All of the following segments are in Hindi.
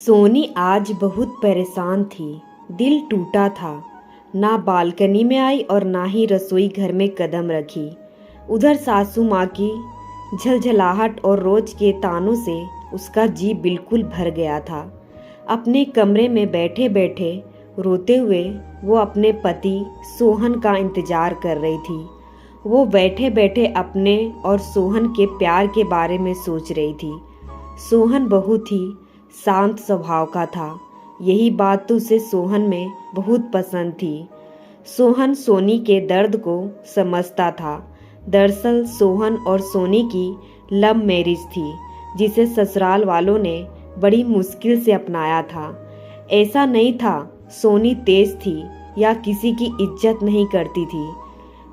सोनी आज बहुत परेशान थी। दिल टूटा था। ना बालकनी में आई और ना ही रसोई घर में कदम रखी। उधर सासू माँ की झलझलाहट और रोज के तानों से उसका जी बिल्कुल भर गया था। अपने कमरे में बैठे बैठे रोते हुए वो अपने पति सोहन का इंतजार कर रही थी। वो बैठे बैठे अपने और सोहन के प्यार के बारे में सोच रही थी। सोहन बहुत ही शांत स्वभाव का था। यही बात तो उसे सोहन में बहुत पसंद थी। सोहन सोनी के दर्द को समझता था। दरअसल सोहन और सोनी की लव मैरिज थी, जिसे ससुराल वालों ने बड़ी मुश्किल से अपनाया था। ऐसा नहीं था सोनी तेज थी या किसी की इज्जत नहीं करती थी।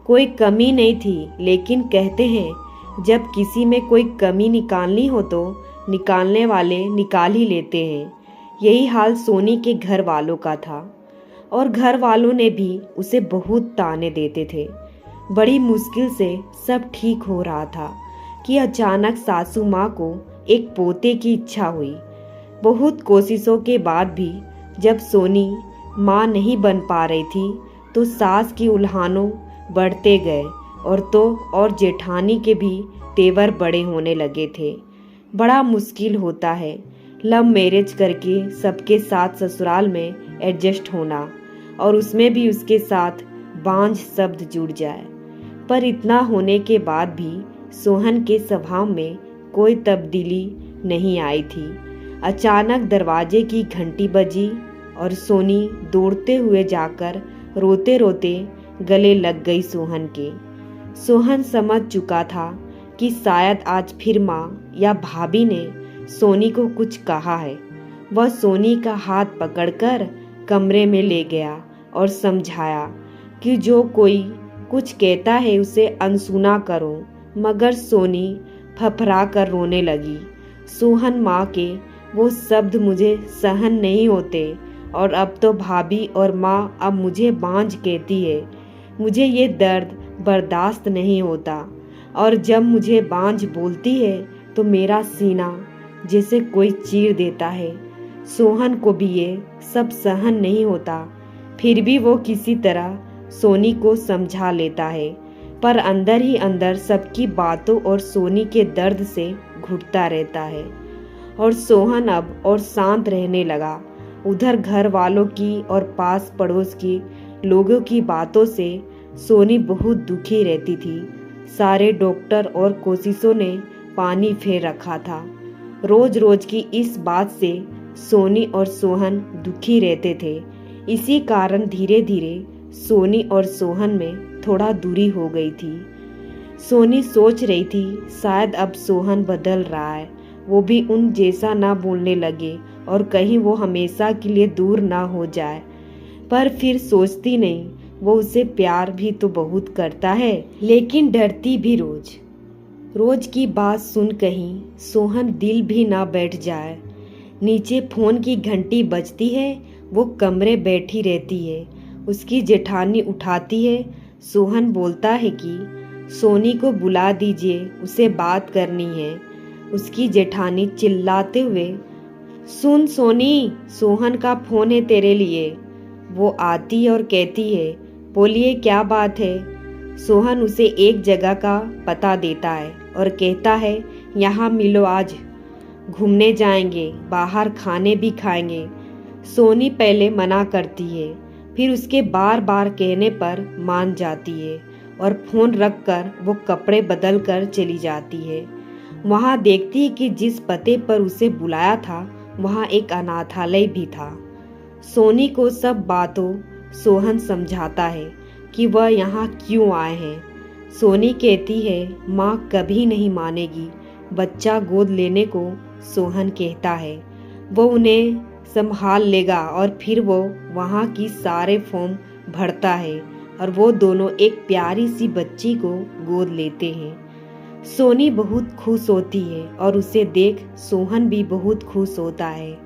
कोई कमी नहीं थी, लेकिन कहते हैं जब किसी में कोई कमी निकालनी हो तो निकालने वाले निकाल ही लेते हैं। यही हाल सोनी के घर वालों का था और घर वालों ने भी उसे बहुत ताने देते थे। बड़ी मुश्किल से सब ठीक हो रहा था कि अचानक सासू माँ को एक पोते की इच्छा हुई। बहुत कोशिशों के बाद भी जब सोनी माँ नहीं बन पा रही थी तो सास की उल्हानों बढ़ते गए और जेठानी के भी तेवर बड़े होने लगे थे। बड़ा मुश्किल होता है लव मैरिज करके सबके साथ ससुराल में एडजस्ट होना, और उसमें भी उसके साथ बांझ शब्द जुड़ जाए। पर इतना होने के बाद भी सोहन के स्वभाव में कोई तब्दीली नहीं आई थी। अचानक दरवाजे की घंटी बजी और सोनी दौड़ते हुए जाकर रोते रोते गले लग गई सोहन के। सोहन समझ चुका था कि शायद आज फिर माँ या भाभी ने सोनी को कुछ कहा है। वह सोनी का हाथ पकड़कर कमरे में ले गया और समझाया कि जो कोई कुछ कहता है उसे अनसुना करो। मगर सोनी फफरा कर रोने लगी। सोहन, माँ के वो शब्द मुझे सहन नहीं होते, और अब तो भाभी और माँ अब मुझे बांझ कहती है। मुझे ये दर्द बर्दाश्त नहीं होता, और जब मुझे बांझ बोलती है तो मेरा सीना जैसे कोई चीर देता है। सोहन को भी ये सब सहन नहीं होता, फिर भी वो किसी तरह सोनी को समझा लेता है, पर अंदर ही अंदर सबकी बातों और सोनी के दर्द से घुटता रहता है। और सोहन अब और शांत रहने लगा। उधर घर वालों की और पास पड़ोस की लोगों की बातों से सोनी बहुत दुखी रहती थी। सारे डॉक्टर और कोशिशों ने पानी फेर रखा था। रोज रोज की इस बात से सोनी और सोहन दुखी रहते थे। इसी कारण धीरे धीरे सोनी और सोहन में थोड़ा दूरी हो गई थी। सोनी सोच रही थी शायद अब सोहन बदल रहा है, वो भी उन जैसा ना बोलने लगे और कहीं वो हमेशा के लिए दूर ना हो जाए। पर फिर सोचती नहीं, वो उसे प्यार भी तो बहुत करता है, लेकिन डरती भी रोज। रोज की बात सुन कहीं सोहन दिल भी ना बैठ जाए। नीचे फोन की घंटी बजती है, वो कमरे बैठी रहती है। उसकी जेठानी उठाती है। सोहन बोलता है कि सोनी को बुला दीजिए, उसे बात करनी है। उसकी जेठानी चिल्लाते हुए, सुन सोनी, सोहन का फोन है तेरे लिए। वो आती और कहती है, बोलिए क्या बात है। सोहन उसे एक जगह का पता देता है और कहता है, यहाँ मिलो, आज घूमने जाएंगे, बाहर खाने भी खाएंगे। सोनी पहले मना करती है, फिर उसके बार बार कहने पर मान जाती है और फोन रखकर वो कपड़े बदल कर चली जाती है। वहाँ देखती है कि जिस पते पर उसे बुलाया था वहाँ एक अनाथालय भी था। सोनी को सब बातों सोहन समझाता है कि वह यहाँ क्यों आए हैं। सोनी कहती है माँ कभी नहीं मानेगी। बच्चा गोद लेने को सोहन कहता है, वो उन्हें संभाल लेगा, और फिर वो वहाँ की सारे फॉर्म भरता है और वो दोनों एक प्यारी सी बच्ची को गोद लेते हैं। सोनी बहुत खुश होती है और उसे देख सोहन भी बहुत खुश होता है।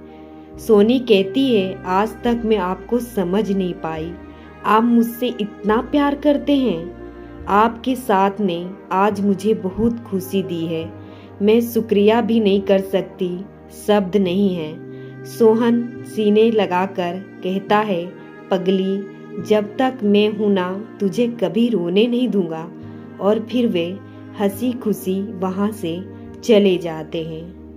सोनी कहती है, आज तक मैं आपको समझ नहीं पाई, आप मुझसे इतना प्यार करते हैं। आपके साथ ने आज मुझे बहुत खुशी दी है। मैं शुक्रिया भी नहीं कर सकती, शब्द नहीं है। सोहन सीने लगाकर कहता है, पगली, जब तक मैं हूं ना तुझे कभी रोने नहीं दूंगा। और फिर वे हंसी खुशी वहां से चले जाते हैं।